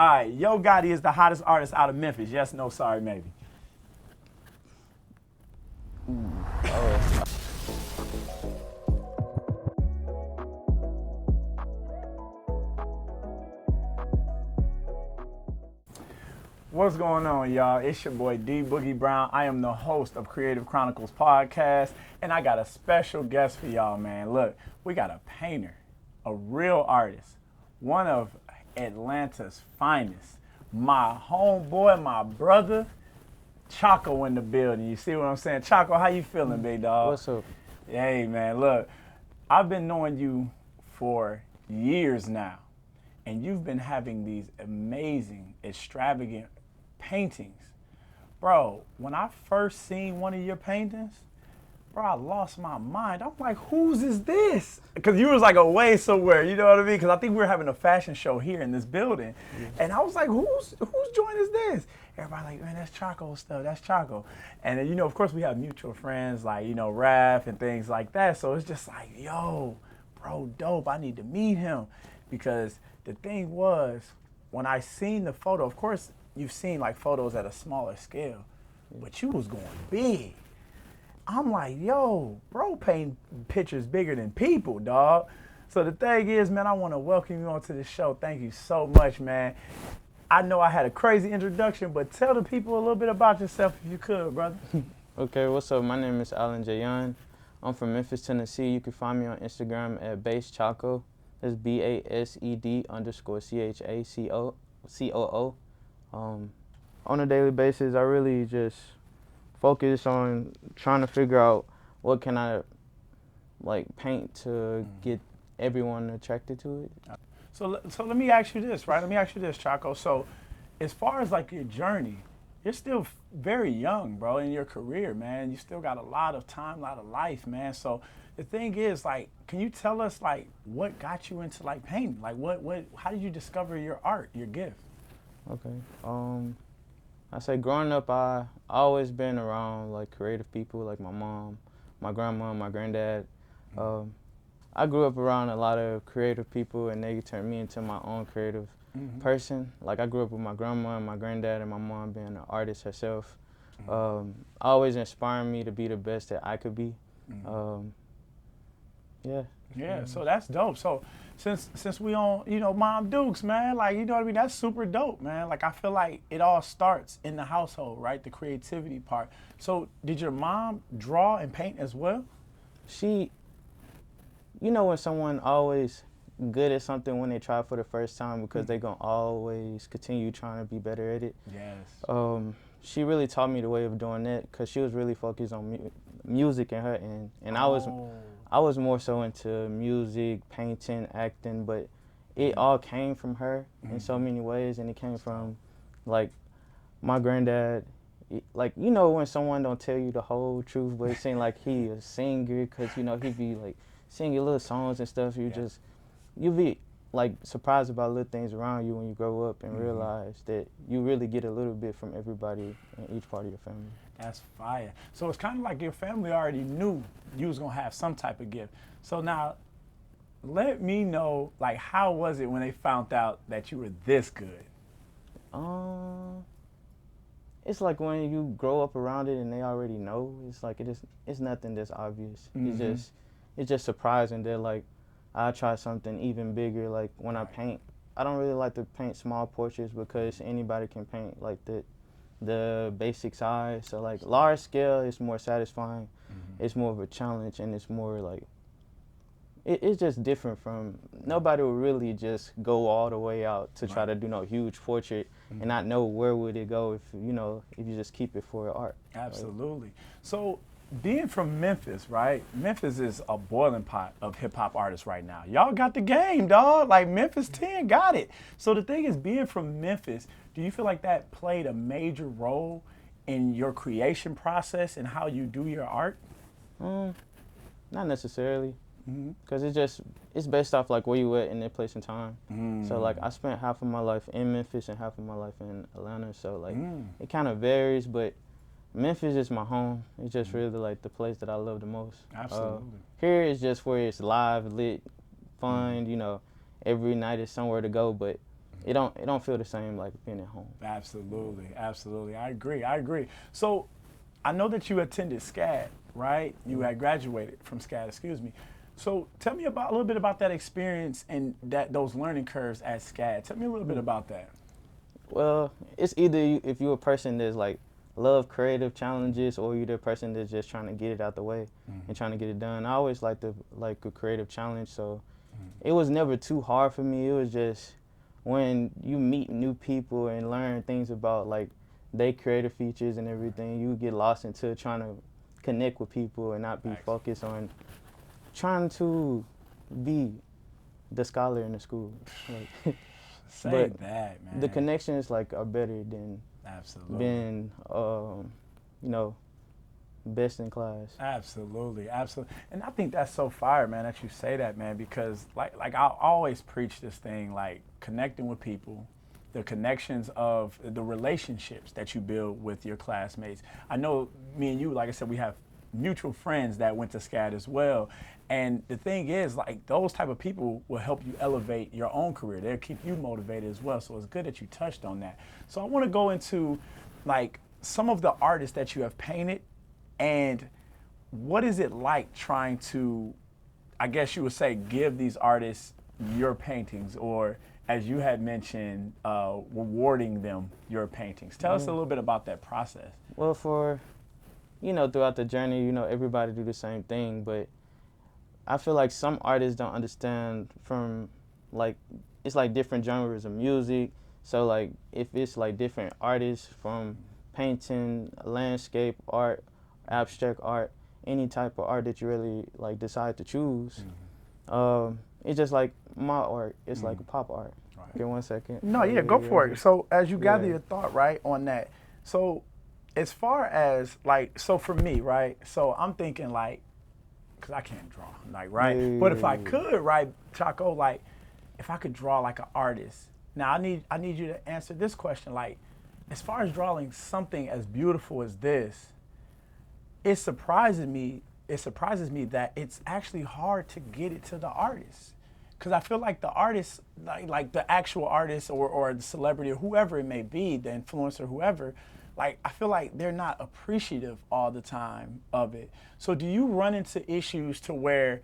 All right, Yo Gotti is the hottest artist out of Memphis. Yes, no, sorry, maybe. Oh, What's going on, y'all? It's your boy Dee Boogie Brown. I am the host of Creative Chronicles Podcast, and I got a special guest for y'all, man. Look, we got a painter, a real artist, one of Atlanta's finest. My homeboy, my brother, Chacoo in the building. You see what I'm saying? Chacoo, how you feeling, big dog? what's up? Hey, man, look, I've been knowing you for years now, and you've been having these amazing, extravagant paintings. Bro, when I first seen one of your paintings, bro, I lost my mind. I'm like, whose is this? Because you was like away somewhere, you know what I mean? Because I think we were having a fashion show here in this building. And I was like, whose joint is this? Everybody like, man, that's Chacoo stuff, that's Chacoo. And then, of course we have mutual friends like, Raph and things like that. So it's just like, yo, bro, dope, I need to meet him. Because the thing was, when I seen the photo, of course, you've seen like photos at a smaller scale, but you was going big. I'm like, yo, bro, painting pictures bigger than people, dog. So the thing is, man, I want to welcome you onto the show. Thank you so much, man. I know I had a crazy introduction, but tell the people a little bit about yourself if you could, brother. Okay, what's up? My name is Alan Jayon. I'm from Memphis, Tennessee. You can find me on Instagram at basechacoo. That's BASED_CHACOO. On a daily basis, I really just focus on trying to figure out what can I paint to get everyone attracted to it. So let me ask you this, right? Let me ask you this, Chacoo. So as far as like your journey, you're still very young, bro, in your career, man. You still got a lot of time, a lot of life, man. So the thing is, like, can you tell us, like, what got you into, like, painting? Like, how did you discover your art, your gift? Okay. I say growing up, I always been around like creative people, like my mom, my grandma, my granddad. I grew up around a lot of creative people, and they turned me into my own creative person. Like I grew up with my grandma and my granddad, and my mom being an artist herself. Always inspiring me to be the best that I could be. Yeah. Yeah, so that's dope. So since we on, Mom Dukes, man, like, you know what I mean? That's super dope, man. Like, I feel like it all starts in the household, right? The creativity part. So did your mom draw and paint as well? She, when someone always good at something when they try for the first time because they gonna always continue trying to be better at it. Yes. She really taught me the way of doing that because she was really focused on music in her end, and I was more so into music, painting, acting, but it all came from her in so many ways, and it came from like my granddad. Like, when someone don't tell you the whole truth, but it seemed like he a singer, because he'd be like singing little songs and stuff. You be like surprised about little things around you when you grow up and realize that you really get a little bit from everybody in each part of your family. That's fire. So it's kind of like your family already knew you was gonna have some type of gift. So now, let me know, like, how was it when they found out that you were this good? It's like when you grow up around it and they already know. It's like it's nothing that's obvious. It's just surprising that like I try something even bigger. Like when I paint, I don't really like to paint small portraits because anybody can paint like the basic size. So like large scale is more satisfying. It's more of a challenge, and it's more like it's just different from, nobody will really just go all the way out to try to do no huge portrait and not know where would it go if you just keep it for art. Absolutely. Right? So being from Memphis, right? Memphis is a boiling pot of hip hop artists right now. Y'all got the game, dog. Like Memphis 10 got it. So the thing is, being from Memphis, do you feel like that played a major role in your creation process and how you do your art? Not necessarily. Because it's based off like where you at in that place and time. So like I spent half of my life in Memphis and half of my life in Atlanta. So like it kind of varies, but Memphis is my home. It's just really like the place that I love the most. Absolutely. Here is just where it's live, lit, fun. Every night is somewhere to go. But it don't feel the same like being at home. Absolutely, absolutely. I agree. So, I know that you attended SCAD, right? You had graduated from SCAD, excuse me. So, tell me a little bit about that experience and those learning curves at SCAD. Tell me a little bit about that. Well, it's either if you're a person that's like love creative challenges, or you're the person that's just trying to get it out the way and trying to get it done. I always like a creative challenge, so it was never too hard for me. It was just when you meet new people and learn things about like their creative features and everything, you get lost into trying to connect with people and not be focused on trying to be the scholar in the school. Like, Say that, man. the connections like are better than Absolutely. being, best in class. Absolutely. And I think that's so fire, man, that you say that, man, because like I always preach this thing, like connecting with people, the connections of the relationships that you build with your classmates. I know me and you, like I said, we have mutual friends that went to SCAD as well. And the thing is, like, those type of people will help you elevate your own career. They'll keep you motivated as well. So it's good that you touched on that. So I want to go into like some of the artists that you have painted, and what is it like trying to, I guess you would say, give these artists your paintings, or as you had mentioned, rewarding them your paintings. Tell us a little bit about that process. Well, throughout the journey, everybody do the same thing, but I feel like some artists don't understand from, like, it's like different genres of music. So like if it's like different artists from painting, landscape art, abstract art, any type of art that you really like decide to choose, it's just like my art. It's like a pop art. Right. Give 1 second. No, yeah, go for it. So as you gather your thought, right, on that. So as far as like, so for me, right, so I'm thinking like, because I can't draw, like, right? But if I could, right, Chacoo, like, if I could draw like an artist. Now I need you to answer this question, like, as far as drawing something as beautiful as this, it surprises me that it's actually hard to get it to the artist. Because I feel like the artist, like the actual artist or the celebrity or whoever it may be, the influencer, whoever, like, I feel like they're not appreciative all the time of it. So do you run into issues to where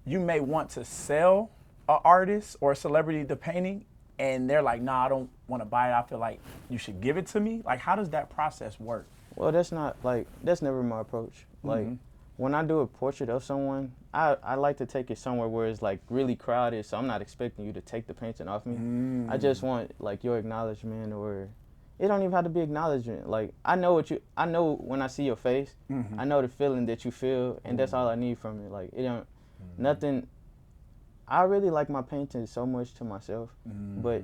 you may want to sell an artist or a celebrity the painting and they're like, nah, I don't want to buy it. I feel like you should give it to me. Like, how does that process work? Well, that's never my approach. Like, when I do a portrait of someone, I like to take it somewhere where it's like really crowded, so I'm not expecting you to take the painting off me. I just want like your acknowledgement, or it don't even have to be acknowledgement. Like, I know when I see your face, I know the feeling that you feel, and that's all I need from it. Like, it don't, nothing. I really like my paintings so much to myself, but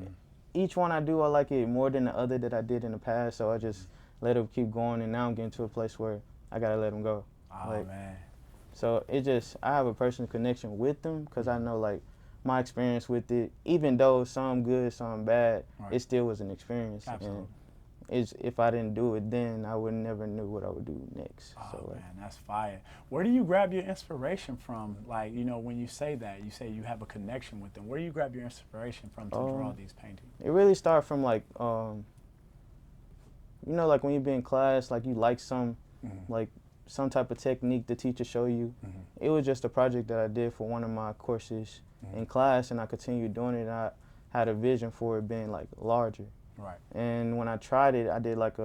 each one I do, I like it more than the other that I did in the past, so I just let them keep going, and now I'm getting to a place where I gotta let them go. Oh, like, man. So I have a personal connection with them, because I know like my experience with it, even though some good, some bad, it still was an experience. Absolutely. And if I didn't do it then, I would never knew what I would do next. Oh, so, man, that's fire. Where do you grab your inspiration from? Like, when you say that, you say you have a connection with them. Where do you grab your inspiration from to draw these paintings? It really started from like, like when you be in class, like you like some type of technique the teacher show you. It was just a project that I did for one of my courses in class, and I continued doing it. And I had a vision for it being like larger. Right. And when I tried it, I did like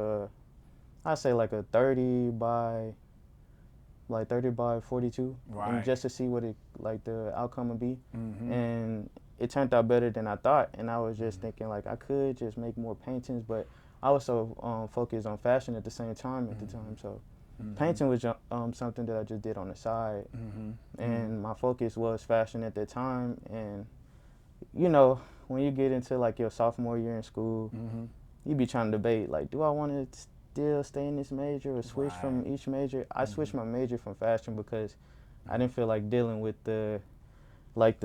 I'd say like a 30 by 42, right. And just to see what the outcome would be. And it turned out better than I thought. And I was just thinking like I could just make more paintings, but I was so focused on fashion at the same time at the time. So painting was something that I just did on the side, and my focus was fashion at that time. And when you get into like your sophomore year in school, you be trying to debate like, do I want to still stay in this major or switch from each major? I switched my major from fashion because I didn't feel like dealing with the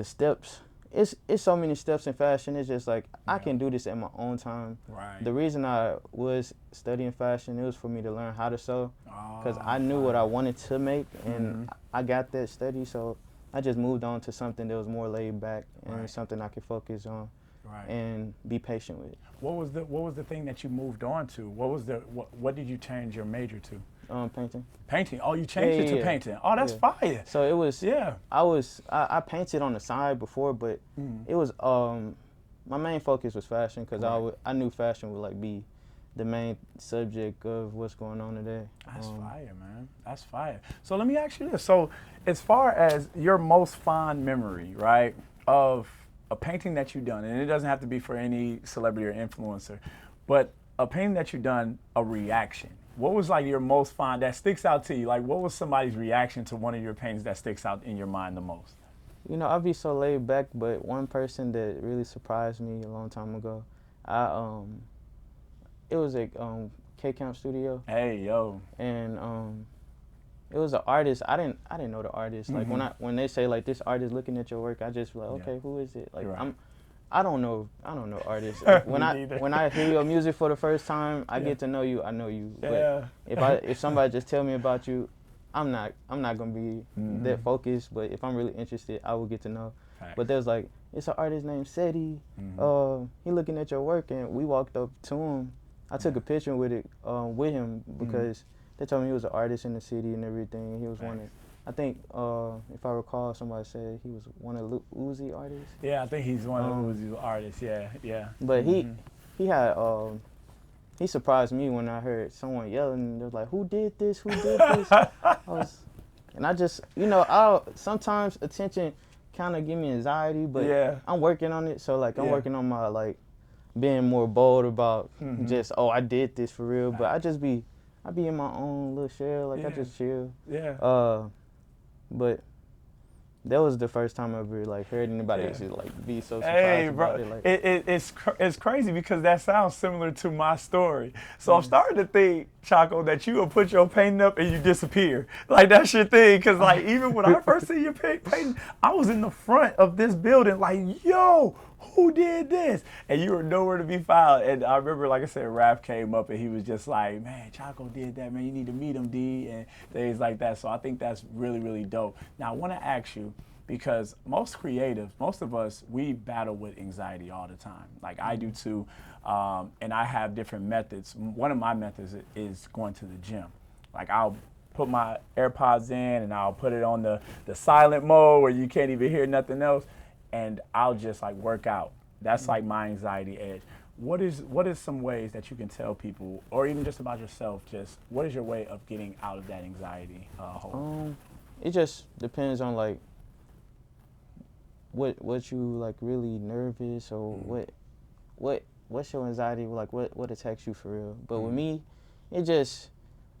steps. It's so many steps in fashion. It's just like I can do this at my own time. Right. The reason I was studying fashion, it was for me to learn how to sew, because I knew what I wanted to make, and I got that study. So I just moved on to something that was more laid back and something I could focus on. Right. and be patient with it. What was the thing that you moved on to? What did you change your major to? Painting. Painting. Oh, you changed it to painting. Oh, that's fire. So it was. Yeah. I painted on the side before, but it was my main focus was fashion because I knew fashion would like be the main subject of what's going on today. That's fire, man. That's fire. So let me ask you this. So as far as your most fond memory, right, of a painting that you've done, and it doesn't have to be for any celebrity or influencer, but a painting that you've done, a reaction. What was like your most fond that sticks out to you? Like what was somebody's reaction to one of your paintings that sticks out in your mind the most? You know, I'd be so laid back, but one person that really surprised me a long time ago, it was a K-Camp studio. Hey, yo. And it was an artist. I didn't know the artist. Like when they say like this artist looking at your work, I just like, okay, who is it? Like I don't know artists. When I hear your music for the first time, I get to know you. I know you. But if somebody just tell me about you, I'm not gonna be that focused. But if I'm really interested, I will get to know. Right. But there's like it's an artist named Seti. He looking at your work, and we walked up to him. I took a picture with him because they told me he was an artist in the city and everything. He was one of, I think, if I recall, somebody said he was one of Uzi artists. Yeah, I think he's one of Uzi's artists. Yeah. But he had he surprised me when I heard someone yelling. They was like, "Who did this? Who did this?" I just, sometimes attention kind of give me anxiety, but I'm working on it. So like I'm working on my like being more bold about just I did this for real. But I be in my own little shell, like I just chill. Yeah. But that was the first time I ever like heard anybody actually like be so surprised about it. Like it's crazy because that sounds similar to my story. So I'm starting to think, Chacoo, that you will put your painting up and you disappear. Like that's your thing. Cause like even when I first see your painting, I was in the front of this building like, yo, who did this? And you were nowhere to be found. And I remember, like I said, Raph came up and he was just like, man, Chacoo did that, man. You need to meet him, D, and things like that. So I think that's really, really dope. Now, I want to ask you, because most creatives, most of us, we battle with anxiety all the time. Like I do too. And I have different methods. One of my methods is going to the gym. Like I'll put my AirPods in and I'll put it on the silent mode where you can't even hear nothing else. And I'll just like work out. That's like my anxiety edge. What is some ways that you can tell people, or even just about yourself, just what is your way of getting out of that anxiety hole? It just depends on like what you like really nervous or what's your anxiety, like what attacks you for real. But with me, it just,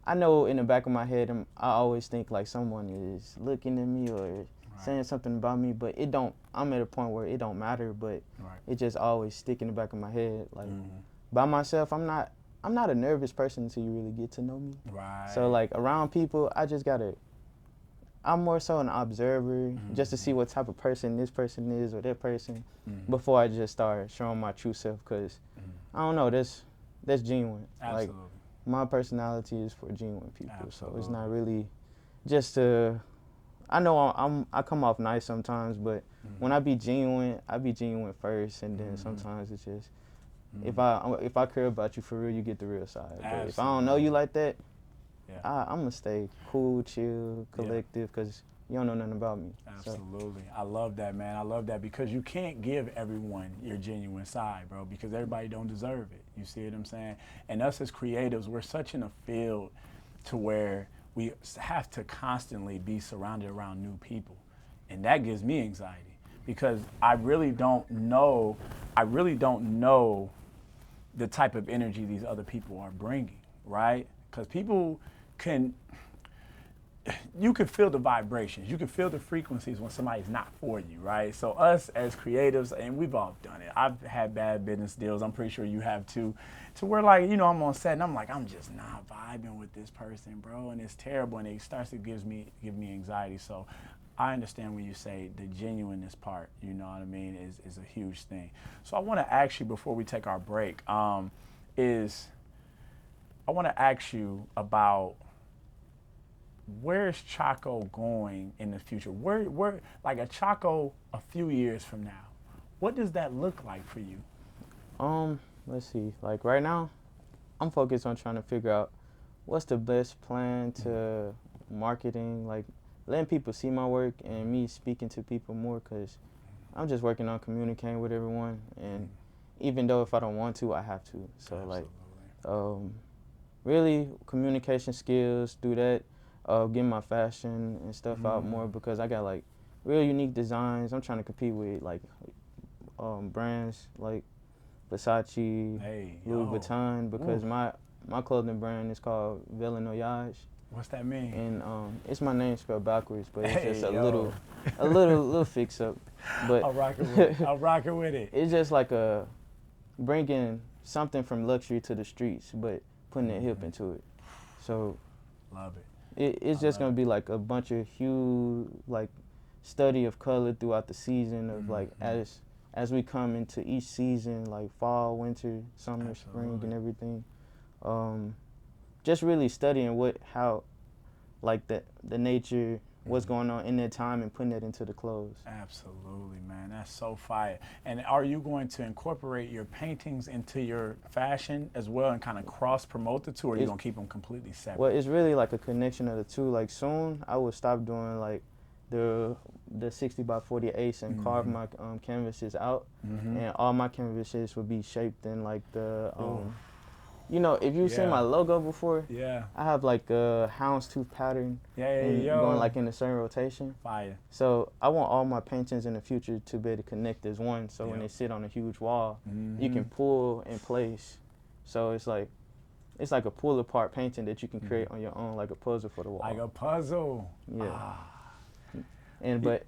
I know in the back of my head I always think like someone is looking at me or saying something about me, but it don't. I'm at a point where it don't matter, but it just always stick in the back of my head. Like by myself, I'm not a nervous person until you really get to know me. Right. So like around people, I'm more so an observer just to see what type of person this person is or that person before I just start showing my true self. Cause I don't know, that's genuine. Absolutely. Like my personality is for genuine people, so it's not really just to. I know I come off nice sometimes, but when I be genuine first, and then sometimes it's just if I care about you for real, you get the real side. But if I don't know you like that, I'm gonna stay cool, chill, collective, because you don't know nothing about me. Absolutely. So. I love that, man. I love that because you can't give everyone your genuine side, bro, because everybody don't deserve it. You see what I'm saying? And us as creatives, we're such in a field to where we have to constantly be surrounded around new people. And that gives me anxiety because I really don't know the type of energy these other people are bringing, right? Because you can feel the vibrations, you can feel the frequencies when somebody's not for you, right? So us as creatives, and we've all done it. I've had bad business deals, I'm pretty sure you have too, to where like, I'm on set and I'm like, I'm just not vibing with this person, bro, and it's terrible, and it starts to give me anxiety. So I understand when you say the genuineness part, you know what I mean, is a huge thing. So I want to ask you before we take our break, I want to ask you about where's Chacoo going in the future? Where like a Chacoo a few years from now, What does that look like for you? Let's see. Like right now, I'm focused on trying to figure out what's the best plan to marketing, like letting people see my work and me speaking to people more, because I'm just working on communicating with everyone, and even though if I don't want to, I have to. So Absolutely. like, really communication skills, do that, getting my fashion and stuff out more, because I got like real unique designs. I'm trying to compete with like brands like Versace, Louis Vuitton, because my clothing brand is called Voyage. What's that mean? And it's my name spelled backwards, but it's just a little fix up. But I'll rock it with it. I'll rock it with it. It's just like bringing something from luxury to the streets, but putting it hip into it. So love it. It's just gonna be like a bunch of hue, like study of color throughout the season of like as we come into each season, like fall, winter, summer, spring, and everything. Just really studying how like the nature, what's going on in that time, and putting that into the clothes. Absolutely, man. That's so fire. And are you going to incorporate your paintings into your fashion as well and kind of cross-promote the two, or are you going to keep them completely separate? Well, it's really like a connection of the two. Like soon, I will stop doing like the 60 by 40 ace and carve my canvases out, and all my canvases will be shaped in like the you know, if you've seen my logo before, I have like a houndstooth pattern going like in a certain rotation. Fire. So I want all my paintings in the future to be able to connect as one, so when they sit on a huge wall, you can pull in place. So it's like a pull apart painting that you can create on your own, like a puzzle for the wall. Like a puzzle. Yeah. And but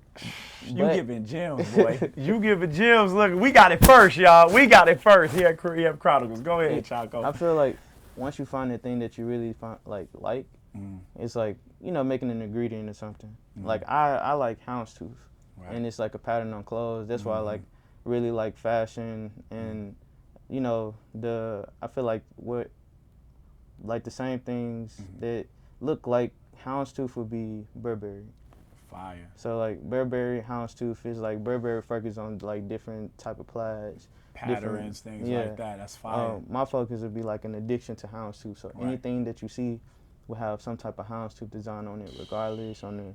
you giving gems, boy. You giving gems. Look, we got it first, y'all. We got it first here at Creative Chronicles. Go ahead, Chacoo. I feel like once you find the thing that you really like, it's like, you know, making an ingredient or something. Like I like houndstooth, and it's like a pattern on clothes. That's why I like really like fashion, and you know, I feel like the same things that look like houndstooth would be Burberry. Fire. So like Burberry houndstooth is like Burberry focuses on like different type of plaids, patterns, things like that. That's fire. My focus would be like an addiction to houndstooth. So anything that you see will have some type of houndstooth design on it, regardless And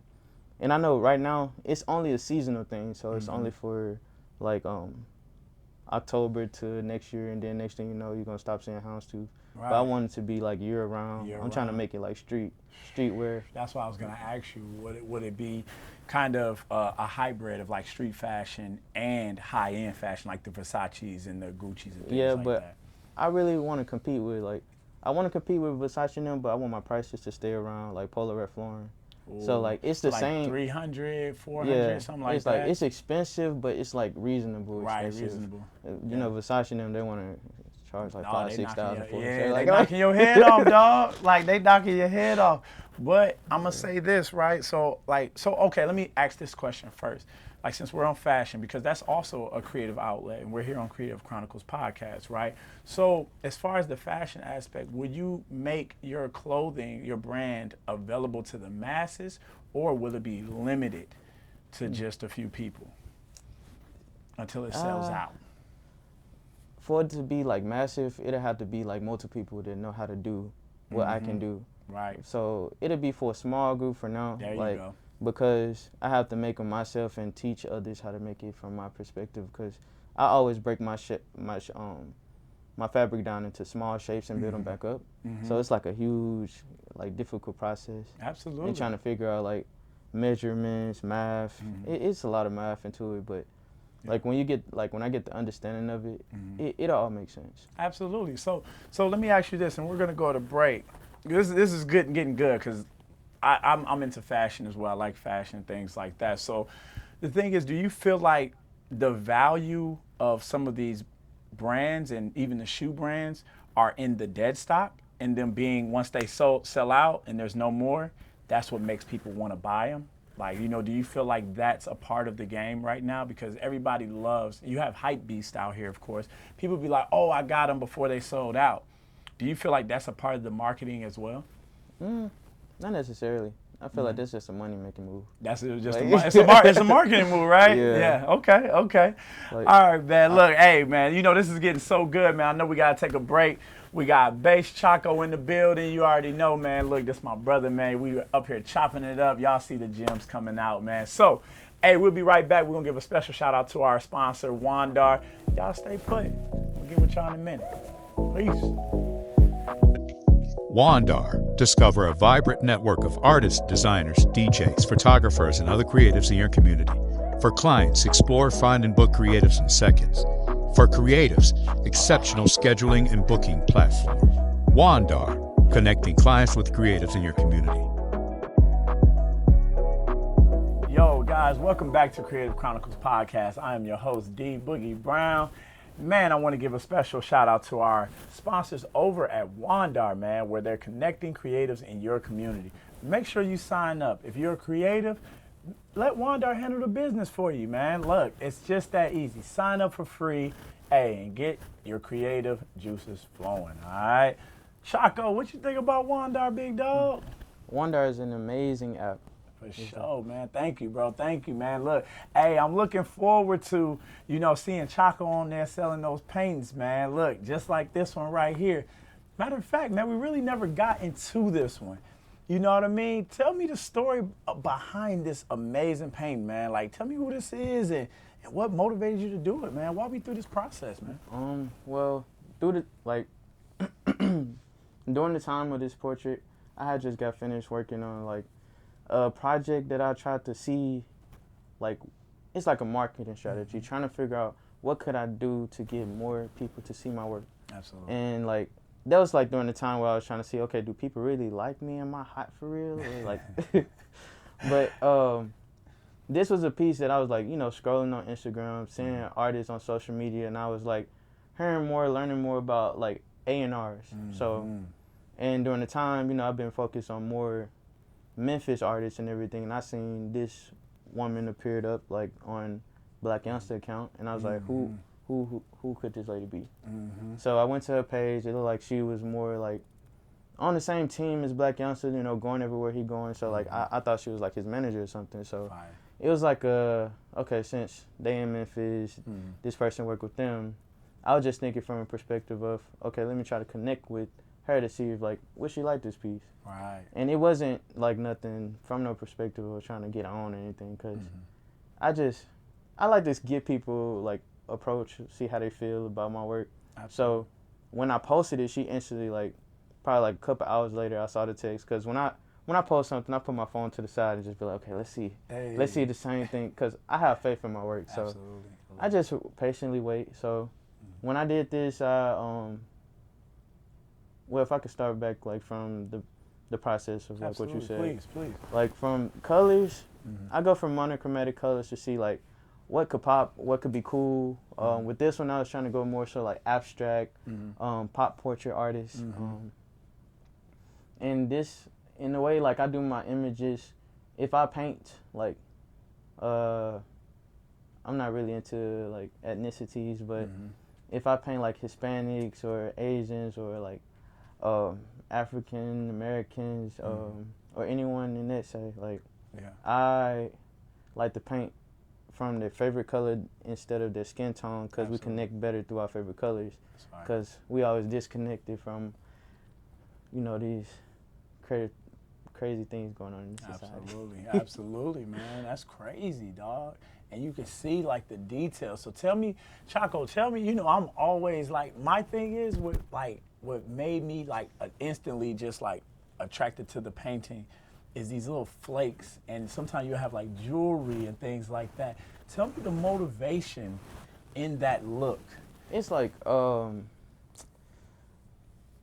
I know right now it's only a seasonal thing, so it's only for like October to next year, and then next thing you know, you're gonna stop seeing houndstooth. But I want it to be like year round. I'm trying to make it like streetwear. That's why I was gonna ask you, would it be kind of a hybrid of like street fashion and high end fashion, like the Versace's and the Gucci's and things like that? But I really want to compete with Versace and them, but I want my prices to stay around like Polo Ralph Lauren. So like it's the same 300, 400, something like it's that. Like it's expensive, but it's like reasonable. Right, expensive. reasonable. You know, Versace and them, they want to charge like $5,000-$6,000 for it. Yeah, like, they knocking your head off, dog. Like they knocking your head off. But I'm gonna say this, right? So okay, let me ask this question first. Like, since we're on fashion, because that's also a creative outlet, and we're here on Creative Chronicles Podcast, right? So as far as the fashion aspect, would you make your clothing, your brand, available to the masses, or will it be limited to just a few people until it sells out? For it to be like massive, it'll have to be like multiple people that know how to do what I can do. Right. So it'll be for a small group for now. There you go. Because I have to make them myself and teach others how to make it from my perspective. Because I always break my fabric down into small shapes and build them back up. So it's like a huge, like difficult process. Absolutely. And trying to figure out like measurements, math. It's a lot of math into it, but like when I get the understanding of it, it all makes sense. Absolutely. So let me ask you this, and we're gonna go to break. This is getting good because I'm into fashion as well. I like fashion, things like that. So the thing is, do you feel like the value of some of these brands and even the shoe brands are in the dead stock, and them being, once they sell out and there's no more, that's what makes people want to buy them? Like, you know, do you feel like that's a part of the game right now? Because everybody loves, you have hype beasts out here, of course. People be like, oh, I got them before they sold out. Do you feel like that's a part of the marketing as well? Not necessarily. I feel like that's just a money making move. That's just Like, it's a marketing move, right? Yeah. Okay. Like, All right, man. Look, hey, man. This is getting so good, man. I know we gotta take a break. We got Bass Chacoo in the building. You already know, man. Look, this my brother, man. We up here chopping it up. Y'all see the gems coming out, man. So, hey, we'll be right back. We're gonna give a special shout out to our sponsor, Wandar. Y'all stay put. We'll get with y'all in a minute. Peace. Wandar. Discover a vibrant network of artists, designers, DJs, photographers, and other creatives in your community. For clients, explore, find, and book creatives in seconds. For creatives, exceptional scheduling and booking platform. Wandar, connecting clients with creatives in your community. Yo, guys, welcome back to Creative Chronicles Podcast. I am your host, Dee Boogie Brown. Man, I want to give a special shout out to our sponsors over at Wandar, man, where they're connecting creatives in your community. Make sure you sign up. If you're a creative, let Wandar handle the business for you, man. Look, it's just that easy. Sign up for free, and get your creative juices flowing, all right? Chacoo, what you think about Wandar, big dog? Wandar is an amazing app. For sure, man. Thank you, bro. Thank you, man. Look, hey, I'm looking forward to, seeing Chacoo on there selling those paintings, man. Look, just like this one right here. Matter of fact, man, we really never got into this one. You know what I mean? Tell me the story behind this amazing painting, man. Like, tell me who this is and what motivated you to do it, man. Walk me through this process, man. Well, during the time of this portrait, I had just got finished working on a project that I tried to see, it's like a marketing strategy, trying to figure out what could I do to get more people to see my work. Absolutely. And that was during the time where I was trying to see, okay, do people really like me? Am I hot for real? Or but this was a piece that I was scrolling on Instagram, seeing artists on social media, and I was hearing more, learning more about A&Rs. So, and during the time, I've been focused on more Memphis artists and everything, and I seen this woman appeared up on Black Youngster account, and I was like, who could this lady be? So I went to her page. It looked like she was more on the same team as Black Youngster, going everywhere he going. So I thought she was his manager or something. So it was okay, since they in Memphis, this person worked with them. I was just thinking from a perspective of, okay, let me try to connect with her to see if would she like this piece. Right. And it wasn't nothing from no perspective of trying to get on or anything, because I like to give people approach, see how they feel about my work. Absolutely. So when I posted it, she instantly probably a couple hours later I saw the text, because when I post something, I put my phone to the side and just be okay, let's see the same thing, because I have faith in my work. So Absolutely. I just patiently wait. So when I did this, well, if I could start back from the process of what you said. Please. From colors, I go from monochromatic colors to see what could pop, what could be cool. With this one, I was trying to go more so abstract, pop portrait artists. And this, in the way I do my images, if I paint I'm not really into ethnicities, but if I paint Hispanics or Asians or African Americans or anyone in that say, I like to paint from their favorite color instead of their skin tone, because we connect better through our favorite colors, because we always disconnected from these crazy things going on in society. Absolutely, man. That's crazy, dog. And you can see the details. So tell me, Chacoo, I'm always my thing is what made me instantly just attracted to the painting is these little flakes, and sometimes you have jewelry and things like that. Tell me the motivation in that look. It's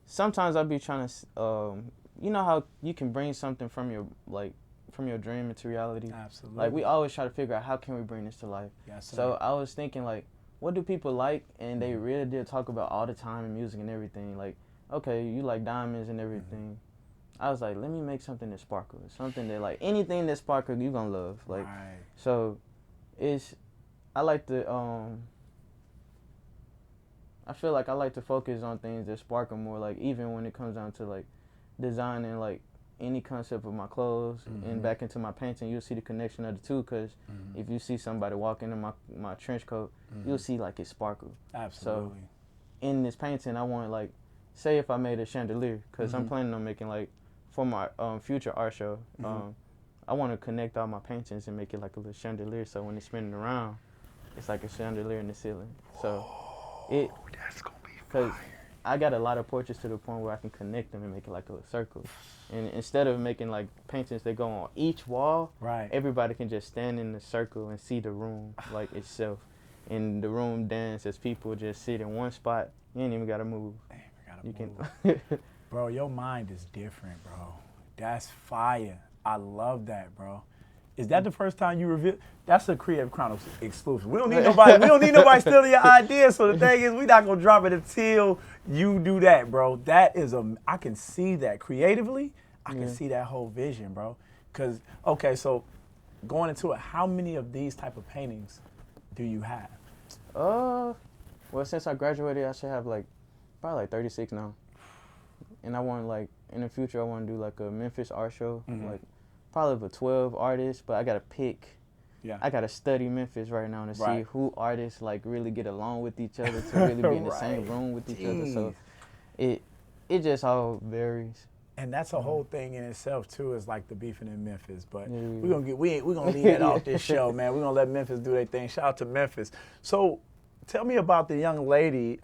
sometimes I'll be trying to how you can bring something from your dream into reality. Absolutely. We always try to figure out how can we bring this to life. Yes, sir. So I was thinking what do people like? And they really did talk about all the time in music and everything. Okay, you like diamonds and everything. I was let me make something that sparkles, something that anything that sparkles you gonna love. Right. So I like to I feel I like to focus on things that sparkle more, even when it comes down to designing any concept of my clothes and back into my painting, you'll see the connection of the two. Because if you see somebody walk into my trench coat, you'll see like it sparkle. Absolutely. So in this painting, I want like, say if I made a chandelier, because I'm planning on making like, for my future art show, I want to connect all my paintings and make it like a little chandelier. So when it's spinning around, it's like a chandelier in the ceiling. So that's gonna be because I got a lot of portraits to the point where I can connect them and make it like a little circle. And instead of making like paintings that go on each wall, everybody can just stand in the circle and see the room like itself. And the room dance as people just sit in one spot. You ain't even gotta move. Bro, your mind is different, bro. That's fire. I love that, bro. Is that the first time you reveal? That's a Creative Chronicles exclusive. We don't need nobody. We don't need nobody stealing your ideas. So the thing is, we not gonna drop it until you do that, bro. That is I can see that creatively. I can see that whole vision, bro. Cause okay, so going into it, how many of these type of paintings do you have? Well, since I graduated, I should have like probably like 36 now. And I want like in the future, I want to do like a Memphis art show, like probably with 12 artists. But I gotta pick. Yeah. I gotta study Memphis right now to see who artists like really get along with each other to really be in the same room with each other. So it just all varies. And that's a whole thing in itself too. Is like the beefing in Memphis. But we're gonna leave that off this show, man. We're gonna let Memphis do their thing. Shout out to Memphis. So tell me about the young lady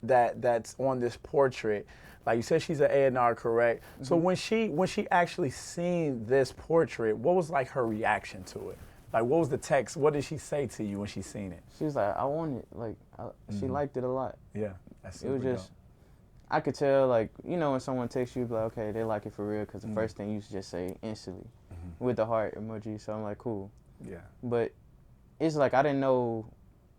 that's on this portrait. Like you said, she's an A&R, correct? So when she actually seen this portrait, what was like her reaction to it? Like, what was the text? What did she say to you when she seen it? She was like, I want it. Like, she liked it a lot. Yeah, that's super It was just, dope. I could tell, like, you know, when someone texts you, like, okay, they like it for real, because the first thing you should just say instantly with the heart emoji. So I'm like, cool. Yeah. But it's like I didn't know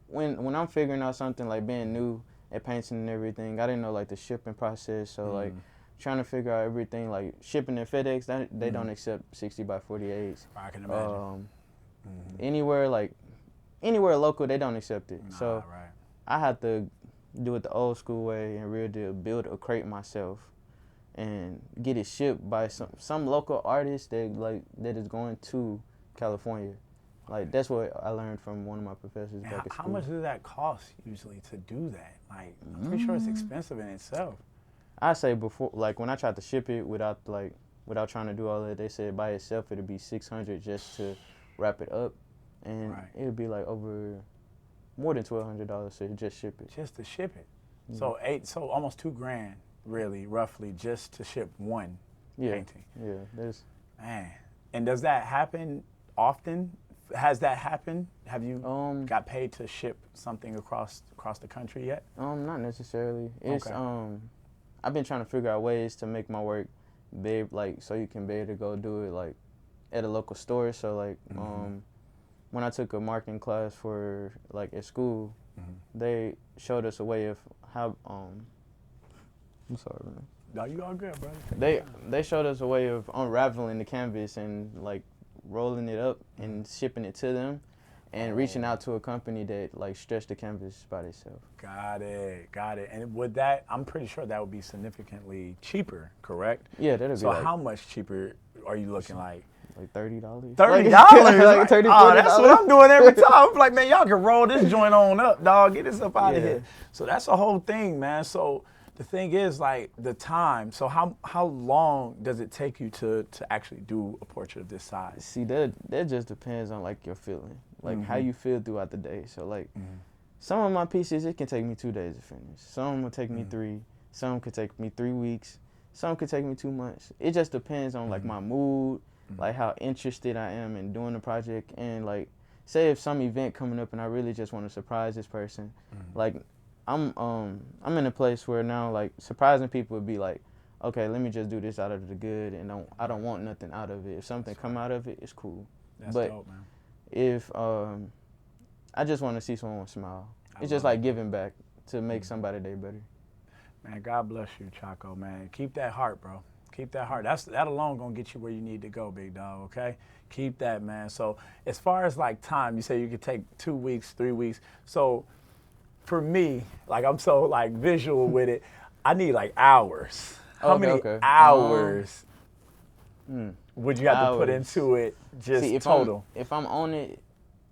when I'm figuring out something like being new at painting and everything, I didn't know like the shipping process. So like trying to figure out everything, like shipping and FedEx, they don't accept 60 by 48s. I can imagine. Anywhere local, they don't accept it. So I had to do it the old school way and really build a crate myself and get it shipped by some local artist that is going to California. Like, that's what I learned from one of my professors back at school. How much does that cost usually to do that? Like, I'm pretty sure it's expensive in itself. I say before, like, when I tried to ship it without trying to do all that, they said by itself it'd be $600 just to wrap it up. And it'd be like over more than $1,200 to just ship it. Just to ship it. So almost $2,000 really, roughly, just to ship one painting. Yeah, man. And does that happen often? Has that happened? Have you got paid to ship something across the country yet? Not necessarily. It's I've been trying to figure out ways to make my work big, like so you can be able to go do it like at a local store. So like when I took a marketing class for like at school, they showed us a way of how I'm sorry, man. No, you all good, brother. They showed us a way of unraveling the canvas and like rolling it up and shipping it to them and reaching out to a company that like stretched the canvas by themselves. Got it. And would that, I'm pretty sure that would be significantly cheaper, correct? Yeah, that'd be. So how much cheaper are you looking like? Like $30. $30? Like $30, oh, that's what I'm doing every time. I'm like, man, y'all can roll this joint on up, dog. Get this up out of here. So that's the whole thing, man. So the thing is, like, the time. So how long does it take you to actually do a portrait of this size? See, that just depends on, like, your feeling. Like, how you feel throughout the day. So, like, some of my pieces, it can take me 2 days to finish. Some will take me 3. Some could take me 3 weeks. Some could take me 2 months. It just depends on, like, my mood, like, how interested I am in doing the project. And, like, say if some event coming up and I really just want to surprise this person, like, I'm in a place where now, like, surprising people would be like, okay, let me just do this out of the good, and I don't want nothing out of it. If something come out of it, it's cool. That's dope, man. If I just want to see someone smile, it's just like giving back to make somebody's day better. Man, God bless you, Chacoo, man. Keep that heart, bro. Keep that heart. That alone gonna get you where you need to go, big dog. Okay, keep that, man. So as far as like time, you say you could take 2 weeks, 3 weeks. So for me, like I'm so like visual with it, I need like hours. How many hours Would you have to put into it just total? If I'm on it,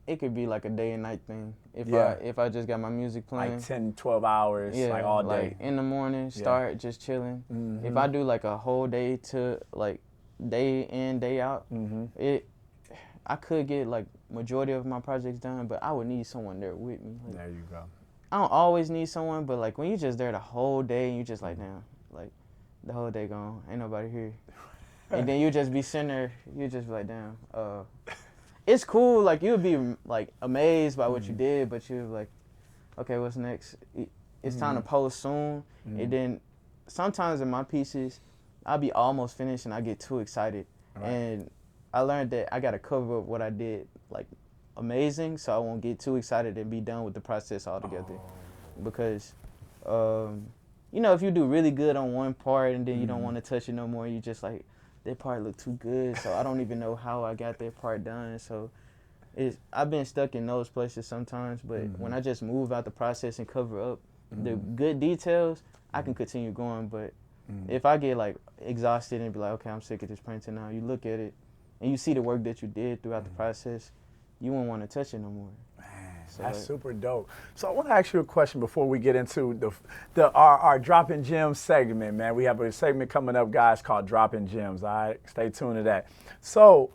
it could be like a day and night thing. If I just got my music playing. Like 10, 12 hours, like all day. Like in the morning, start just chilling. If I do like a whole day to like day in, day out, I could get like majority of my projects done, but I would need someone there with me. Like, there you go. I don't always need someone, but like when you just there the whole day and you just like, damn, like the whole day gone, ain't nobody here. And then you just be sitting there, you just be like, damn, it's cool, like you'll be like amazed by what you did, but you're like, okay, what's next? It's time to post soon. And then sometimes in my pieces, I'll be almost finished and I get too excited. And I learned that I gotta cover up what I did like amazing, so I won't get too excited and be done with the process altogether. Because you know, if you do really good on one part and then you don't want to touch it no more, you just like, that part looked too good, so I don't even know how I got that part done. So I've been stuck in those places sometimes, but when I just move out the process and cover up the good details, I can continue going. But if I get like exhausted and be like, okay, I'm sick of this painting now, you look at it and you see the work that you did throughout the process, you won't want to touch it no more. So that's super dope. So I want to ask you a question before we get into our Dropping Gems segment, man. We have a segment coming up, guys, called Dropping Gems. All right, stay tuned to that. So,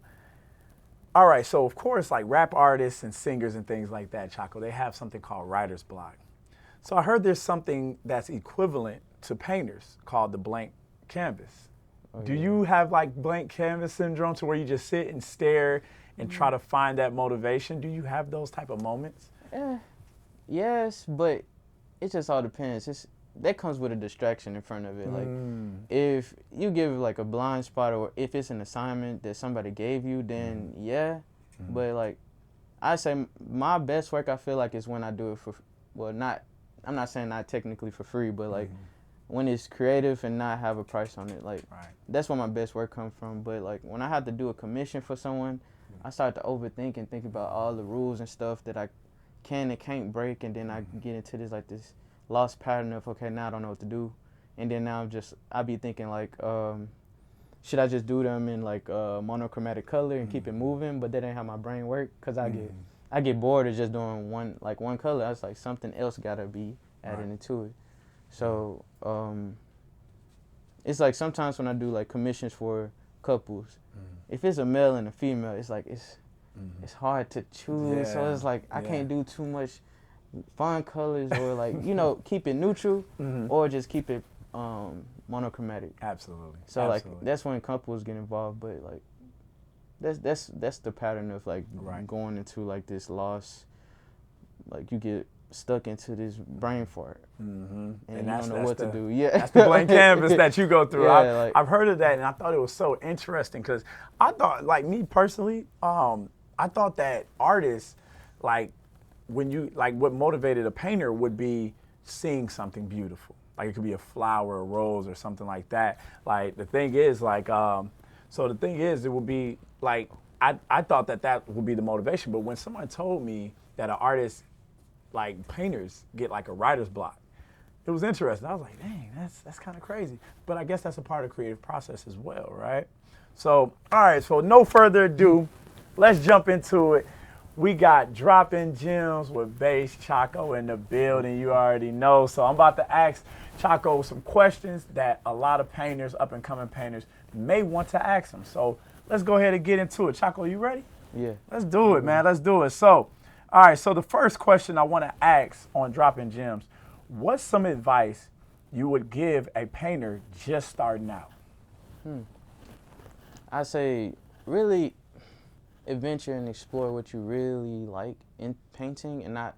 all right, so of course, like rap artists and singers and things like that, Chacoo, they have something called writer's block. So I heard there's something that's equivalent to painters called the blank canvas. Do you have like blank canvas syndrome to where you just sit and stare and try to find that motivation? Do you have those type of moments? Yes, but it just all depends. That comes with a distraction in front of it. Like if you give like a blind spot, or if it's an assignment that somebody gave you, then But like I say, my best work I feel like is when I do it for, I'm not saying not technically for free, but like when it's creative and not have a price on it. Like that's where my best work comes from. But like when I have to do a commission for someone, I start to overthink and think about all the rules and stuff that I can and can't break, and then I get into this lost pattern of, okay, now I don't know what to do. And then now I be thinking like, should I just do them in like monochromatic color and keep it moving? But that ain't how my brain work, because I get bored of just doing one color. I was like, something else gotta be added into it. So it's like sometimes when I do like commissions for couples, if it's a male and a female, it's like it's hard to choose. So it's like I can't do too much fun colors, or like, you know, keep it neutral, or just keep it monochromatic. Absolutely. So like that's when couples get involved, but like that's the pattern of like going into like this loss, like you get stuck into this brain fart, and you don't know what to do. That's the blank canvas that you go through. Yeah, I've heard of that, and I thought it was so interesting, because I thought, like me personally, I thought that artists, like when you, like what motivated a painter would be seeing something beautiful. Like it could be a flower, a rose, or something like that. Like the thing is, like, so the thing is, it would be like, I thought that would be the motivation. But when someone told me that an artist, like painters, get like a writer's block, it was interesting. I was like, dang, that's kind of crazy. But I guess that's a part of the creative process as well, right? So, all right, so no further ado, let's jump into it. We got Dropping Gems with Bass Chacoo in the building, you already know. So I'm about to ask Chacoo some questions that a lot of painters, up-and-coming painters, may want to ask him. So let's go ahead and get into it. Chacoo, you ready? Yeah. Let's do it, man. Let's do it. So, all right, so the first question I want to ask on Dropping Gems, what's some advice you would give a painter just starting out? I say really adventure and explore what you really like in painting, and not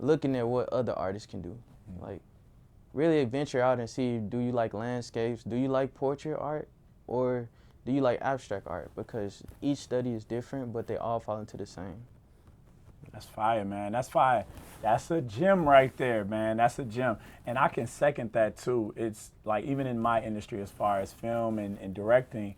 looking at what other artists can do. Like really adventure out and see, do you like landscapes? Do you like portrait art? Or do you like abstract art? Because each study is different, but they all fall into the same. That's fire, man. That's fire. That's a gem right there, man. That's a gem. And I can second that too. It's like, even in my industry, as far as film and directing,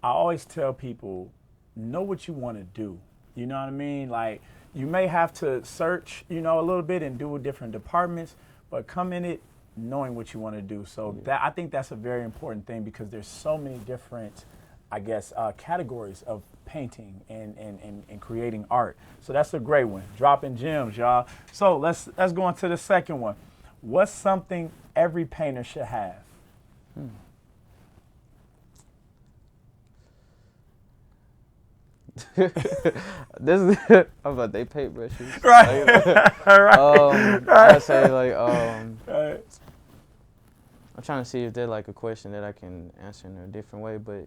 I always tell people, know what you want to do. You know what I mean? Like, you may have to search, you know, a little bit and do different departments, but come in it knowing what you want to do. So that, I think that's a very important thing, because there's so many different I guess, categories of painting and creating art. So that's a great one. Dropping gems, y'all. So let's go on to the second one. What's something every painter should have? This is how about they paintbrushes? Right. I say like Right. I'm trying to see if there's like a question that I can answer in a different way, but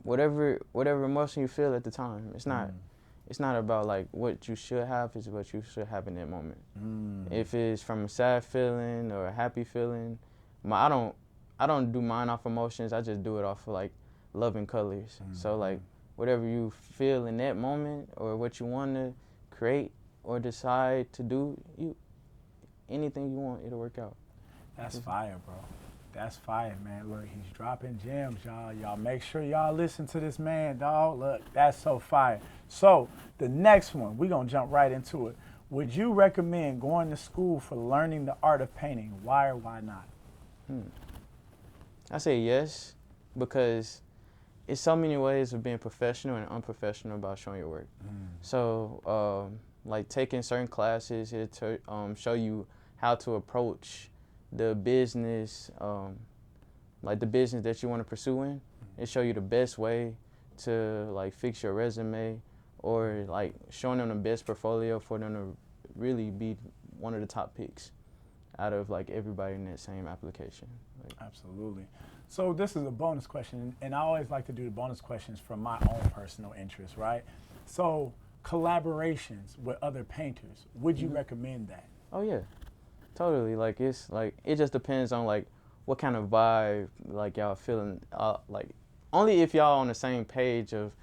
whatever emotion you feel at the time, it's not about like what you should have, it's what you should have in that moment. If it's from a sad feeling or a happy feeling, I don't do mine off emotions. I just do it off of like love and colors. So like whatever you feel in that moment or what you want to create or decide to do, anything you want, it'll work out. That's fire, bro. That's fire, man. Look, he's dropping gems, y'all. Y'all make sure y'all listen to this man, dog. Look, that's so fire. So the next one, we're going to jump right into it. Would you recommend going to school for learning the art of painting? Why or why not? I say yes, because it's so many ways of being professional and unprofessional about showing your work. So like taking certain classes, it'll show you how to approach the business, like the business that you want to pursue in. It show you the best way to like fix your resume, or like showing them the best portfolio for them to really be one of the top picks out of like everybody in that same application. Like, absolutely. So this is a bonus question, and I always like to do the bonus questions from my own personal interest, right? So collaborations with other painters, would you recommend that? Oh yeah, totally. Like it's like it just depends on like what kind of vibe like y'all feeling. Like only if y'all on the same page of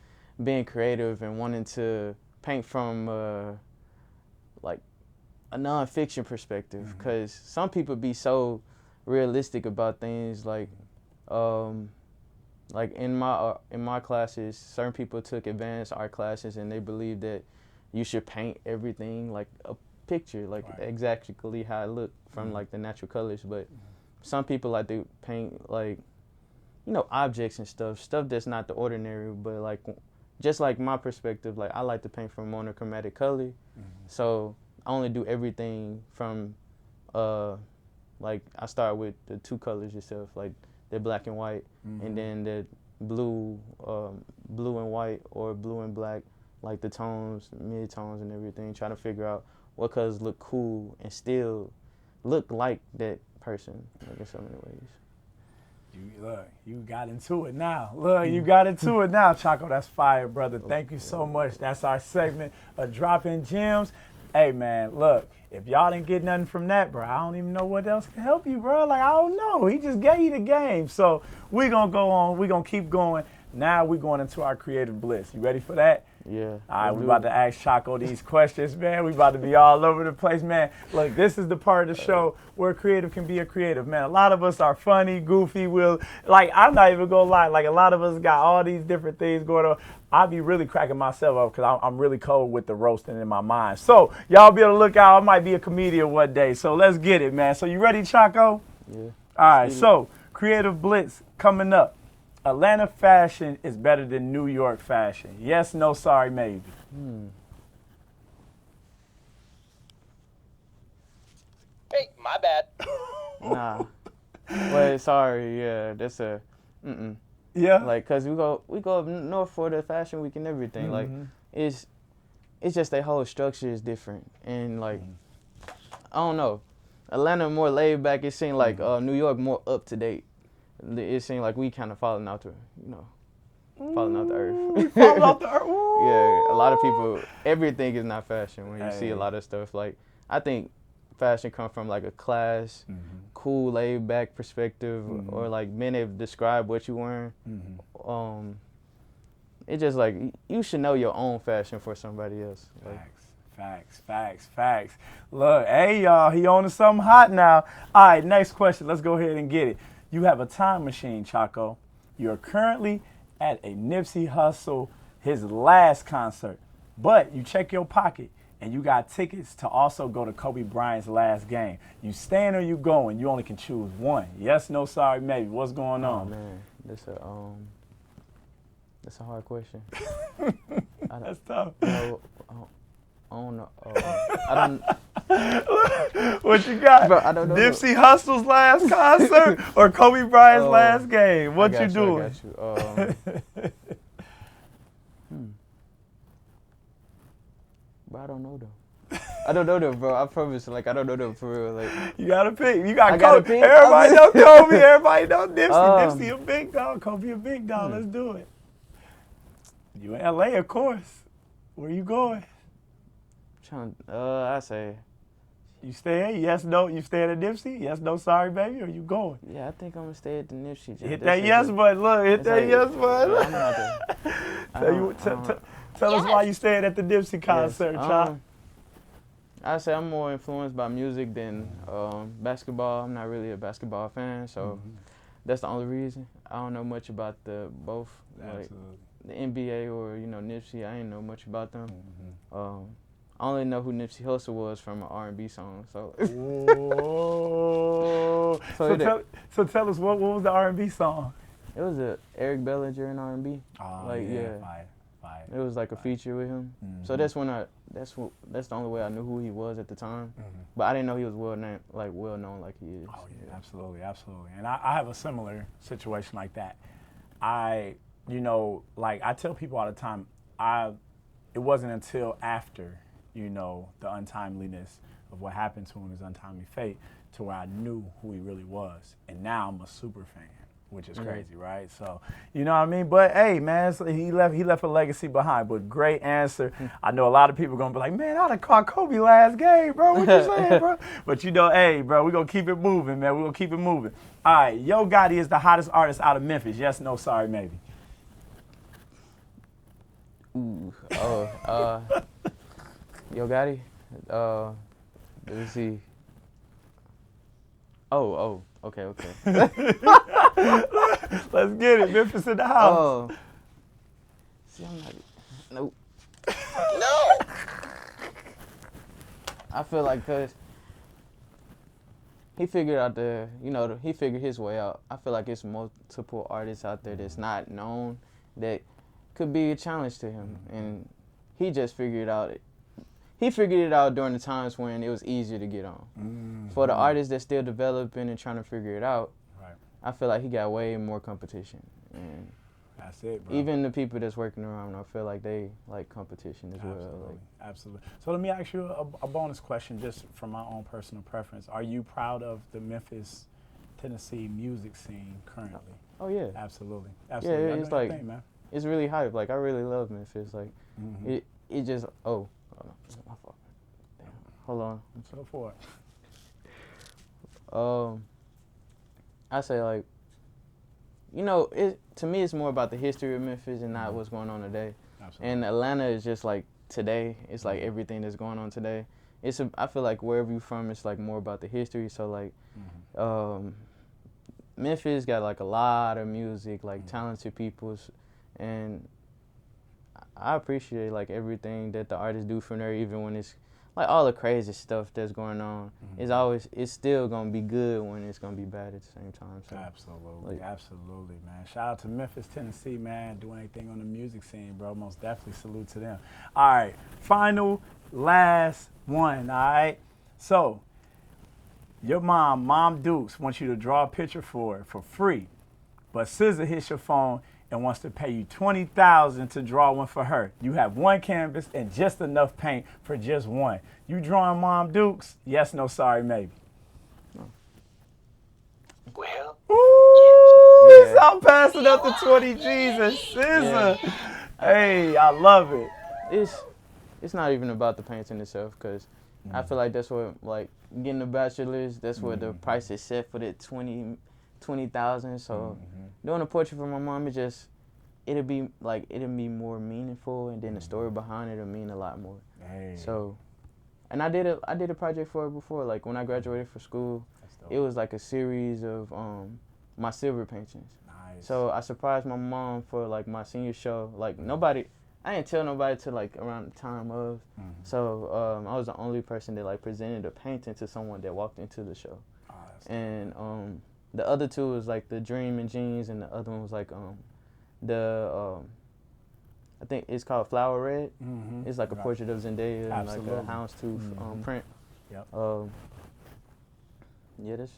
being creative and wanting to paint from like a non-fiction perspective, because some people be so realistic about things. Like in my classes, certain people took advanced art classes and they believe that you should paint everything like a picture, like exactly how it looked from like the natural colors. But some people like to paint like, you know, objects and stuff that's not the ordinary. But like, just like my perspective, like I like to paint from monochromatic color. So I only do everything from like I start with the two colors itself, like the black and white, and then the blue and white or blue and black, like the tones, mid-tones and everything, trying to figure out what colors look cool and still look like that person, like in so many ways. You got into it now. You got into it now, Chacoo. That's fire, brother. Thank you so much. That's our segment of Dropping Gems. Hey, man, look, if y'all didn't get nothing from that, bro, I don't even know what else can help you, bro. Like, I don't know. He just gave you the game. So we're going to go on. We're going to keep going. Now we're going into our creative bliss. You ready for that? Yeah. All right, we about to ask Chacoo these questions, man. We about to be all over the place, man. Look, this is the part of the show where creative can be a creative, man. A lot of us are funny, goofy. I'm not even gonna lie. Like, a lot of us got all these different things going on. I be really cracking myself up because I'm really cold with the roasting in my mind. So y'all be able to look out. I might be a comedian one day. So let's get it, man. So you ready, Chacoo? Yeah. All right. So creative blitz coming up. Atlanta fashion is better than New York fashion. Yes, no, sorry, maybe. Hey, my bad. Nah. Wait, sorry. Yeah, that's a. Yeah. Like, cause we go up north for the fashion week and everything. Like, it's just their whole structure is different, and like, I don't know. Atlanta more laid back. It seemed like New York more up to date. It seemed like we kind of falling out the earth. Falling out the earth. Yeah, a lot of people. Everything is not fashion when you see a lot of stuff. Like, I think fashion come from like a class, cool, laid back perspective, or like men have described what you wearing. It's just like you should know your own fashion for somebody else. Like, Facts. Look, hey y'all, he on to something hot now. All right, next question. Let's go ahead and get it. You have a time machine, Chacoo. You're currently at a Nipsey Hussle, his last concert, but you check your pocket and you got tickets to also go to Kobe Bryant's last game. You staying or you going? You only can choose one. Yes, no, sorry, maybe. What's going on? Oh man, That's a hard question. That's tough. No, I don't know. I don't. What you got? Bro, I don't know. Nipsey Hussle's last concert or Kobe Bryant's last game? What you doing? I got you. But I don't know though. I don't know though, bro. I promise. Like I don't know though for real. Like You gotta pick. You got I gotta Kobe. pick? Everybody know Kobe. Everybody know Nipsey. Um, Nipsey a big dog. Kobe a big dog. Let's do it. You in LA, of course. Where you going? I say, You staying? Yes, no. You staying at Nipsey? Yes, no, sorry, baby. Or you going? yeah, I think I'm gonna stay at the Nipsey. Hit that yes button. Look, hit that yes button. I'm not there. Tell us why you staying at the Nipsey concert, Chop. I say I'm more influenced by music than basketball. I'm not really a basketball fan, so that's the only reason. I don't know much about both, like the NBA or Nipsey. I ain't know much about them. I only know who Nipsey Hussle was from an R&B song. So. Whoa. So tell us what was the R&B song? It was a Eric Bellinger in R&B. Oh, Fire. It was like a feature with him. So that's the only way I knew who he was at the time. But I didn't know he was well known like he is. Oh yeah, absolutely. And I have a similar situation like that. I tell people all the time, it wasn't until after, the untimeliness of what happened to him, his untimely fate, to where I knew who he really was. And now I'm a super fan, which is crazy, right? So, you know what I mean? But hey, man, so he left a legacy behind. But great answer. I know a lot of people gonna be like, man, I'd have caught Kobe last game, bro. What you saying, bro? But hey, bro, we gonna keep it moving, man. We gonna keep it moving. All right, Yo Gotti is the hottest artist out of Memphis. Yes, no, sorry, maybe. Ooh. Yo Gotti. Let me see. Okay. Let's get it. Memphis in the house. See, I'm not. Nope. No. I feel like because he figured out he figured his way out. I feel like it's multiple artists out there that's not known that could be a challenge to him, and he just figured it out. He figured it out during the times when it was easier to get on. For the artists that's still developing and trying to figure it out, I feel like he got way more competition. And that's it, bro. even the people that's working around him, I feel like they like competition as well. Absolutely. So let me ask you a bonus question, just from my own personal preference. Are you proud of the Memphis, Tennessee music scene currently? Oh yeah. Absolutely. Yeah, it's like man. It's really hype. Like I really love Memphis. Like it just my fault. Damn. Hold on. I'm so for it. I say like, to me it's more about the history of Memphis and not what's going on today. Absolutely. And Atlanta is just like today. It's like everything that's going on today. I feel like wherever you're from, it's like more about the history. So like, Memphis got like a lot of music, like talented peoples, and I appreciate like everything that the artists do from there, even when it's like all the crazy stuff that's going on. It's still gonna be good when it's gonna be bad at the same time. So, absolutely, man. Shout out to Memphis, Tennessee, man, doing anything on the music scene, bro. Most definitely salute to them. All right, last one. All right, so your Mom Dukes, wants you to draw a picture for free, but SZA hits your phone and wants to pay you $20,000 to draw one for her. You have one canvas and just enough paint for just one. You drawing Mom Dukes? Yes, no, sorry, maybe. Well, Ooh, I'm passing up the 20 G's and SZA. Yeah. Hey, I love it. It's not even about the painting itself, because I feel like that's what, like, getting a bachelor's, that's where the price is set for the 20,000. So doing a portrait for my mom, it'll be more meaningful, and then the story behind it'll mean a lot more. Hey. So, and I did a project for her before. Like when I graduated from school, it was like a series of my silver paintings. Nice. So I surprised my mom for like my senior show. Like I didn't tell nobody till like around the time of. So I was the only person that like presented a painting to someone that walked into the show. Oh, and the other two was like the Dream and Jeans, and the other one was like I think it's called Flower Red. Mm-hmm. It's like a Right. portrait of Zendaya and like Absolutely. a houndstooth print. Yep. Yeah, this.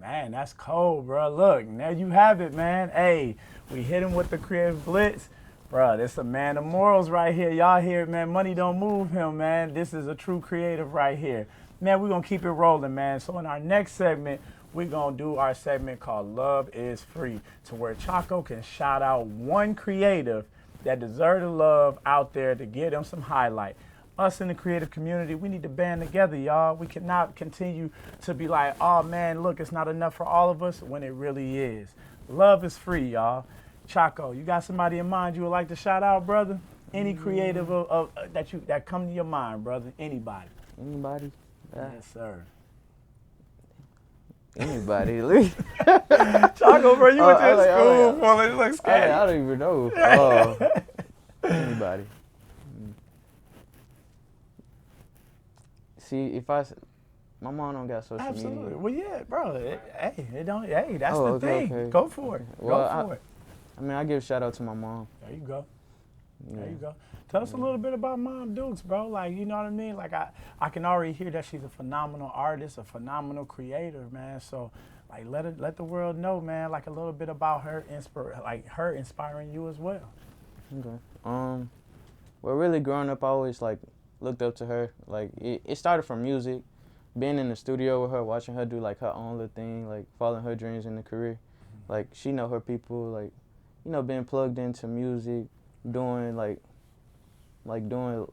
Man, that's cold, bro. Look, now you have it, man. Hey, we hit him with the creative blitz. Bro, this a man of morals right here. Y'all hear it, man. Money don't move him, man. This is a true creative right here. Man, we're going to keep it rolling, man. So in our next segment, we're going to do our segment called Love is Free, to where Chacoo can shout out one creative that deserves the love out there to give them some highlight. Us in the creative community, we need to band together, y'all. We cannot continue to be like, oh, man, look, it's not enough for all of us, when it really is. Love is free, y'all. Chacoo, you got somebody in mind you would like to shout out, brother? Any creative that come to your mind, brother? Anybody? Anybody? Yes, sir. Anybody? Chacoo, bro, you went to school for it. Looks scary. I don't even know. Anybody? See, if my mom don't got social Absolutely. media. Well, yeah, bro. Hey, that's the okay, thing. okay. Go for it. Well, Go for it. I mean, I give a shout out to my mom. There you go. Yeah. There you go. Tell us a little bit about Mom Dukes, bro. Like, you know what I mean? Like, I can already hear that she's a phenomenal artist, a phenomenal creator, man. So, like, let the world know, man, like a little bit about her, her inspiring you as well. Okay. Well, really growing up, I always like looked up to her. Like, it started from music, being in the studio with her, watching her do like her own little thing, like following her dreams in the career. Mm-hmm. Like, she know her people, like, you know, being plugged into music, doing doing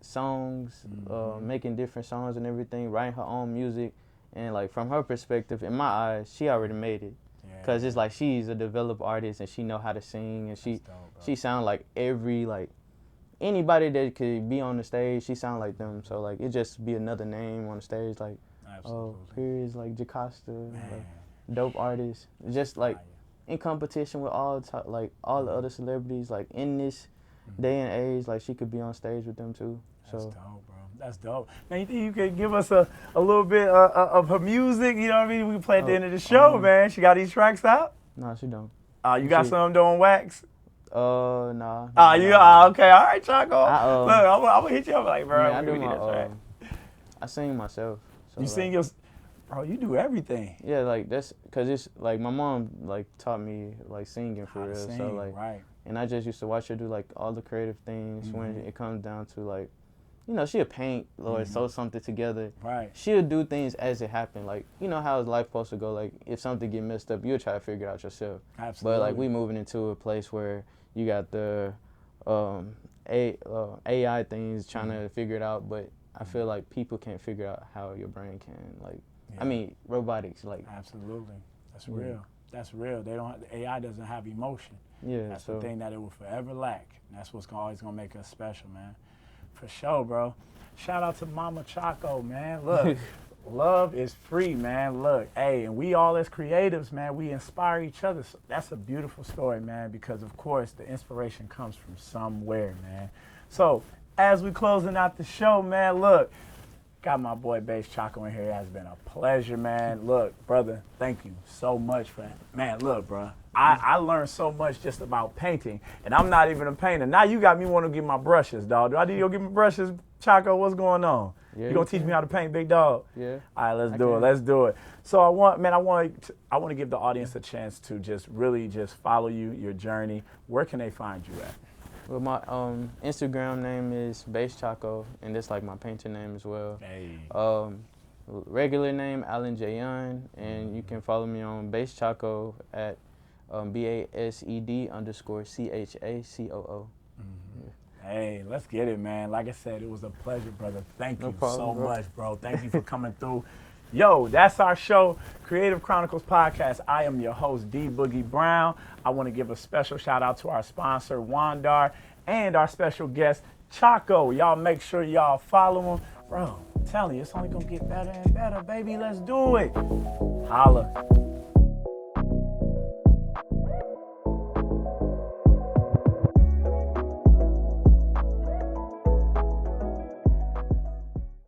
songs, making different songs and everything, writing her own music. And like from her perspective, in my eyes, she already made it. Cause it's like she's a developed artist and she know how to sing, and she sound like anybody that could be on the stage, she sound like them. So like it just be another name on the stage, like here is like Jacasta, like dope artist. Just like in competition with all the other celebrities, like in this day and age, like she could be on stage with them too. That's dope, bro. That's dope. Man, you think you could give us a little bit of her music? You know what I mean? We can play at the end of the show, man. She got these tracks out? No, she don't. You got some doing wax? Nah. Okay. All right, Chacoo. Look, I'm going to hit you up like, bro. Yeah, I do I sing myself. So you sing your... Bro, you do everything. Yeah, like that's... Because it's like my mom like taught me like singing for real. So like... Right. And I just used to watch her do like all the creative things when it comes down to like... You know, she'll paint or sew something together. Right. She'll do things as it happened. Like, you know how life supposed to go. Like, if something get messed up, you'll try to figure it out yourself. Absolutely. But like, we moving into a place where you got the AI things trying to figure it out. But I feel like people can't figure out how your brain can. Like, I mean, robotics. Like. Absolutely. That's real. That's real. The AI doesn't have emotion. Yeah. That's the thing that it will forever lack. And that's what's always gonna make us special, man. For sure, bro. Shout out to Mama Chacoo, man. Look, love is free, man. Look, hey, and we all as creatives, man, we inspire each other. So that's a beautiful story, man, because of course the inspiration comes from somewhere, man. So as we closing out the show, man, look, got my boy Bass Chacoo in here. It has been a pleasure, man. Look, brother, thank you so much for that. Man, look, bro. I learned so much just about painting, and I'm not even a painter. Now you got me want to get my brushes, dog. Do I need to go get my brushes? Chacoo, what's going on? Yeah, you gonna teach me how to paint, big dog? Yeah. All right, let's do it. So I want to give the audience a chance to just really just follow your journey. Where can they find you at? Well, my Instagram name is Bass Chacoo, and that's like my painting name as well. Hey. Regular name Alan J. Young, and you can follow me on Bass Chacoo at BASED_CHACOO. Hey, let's get it, man. Like I said, it was a pleasure, brother. Thank you problem, so much, bro. Thank you for coming through. Yo, that's our show, Creative Chronicles Podcast. I am your host, Dee Boogie Brown. I want to give a special shout out to our sponsor, Wandar, and our special guest, Chacoo. Y'all make sure y'all follow him. Bro, I'm telling you, it's only going to get better and better, baby. Let's do it. Holla.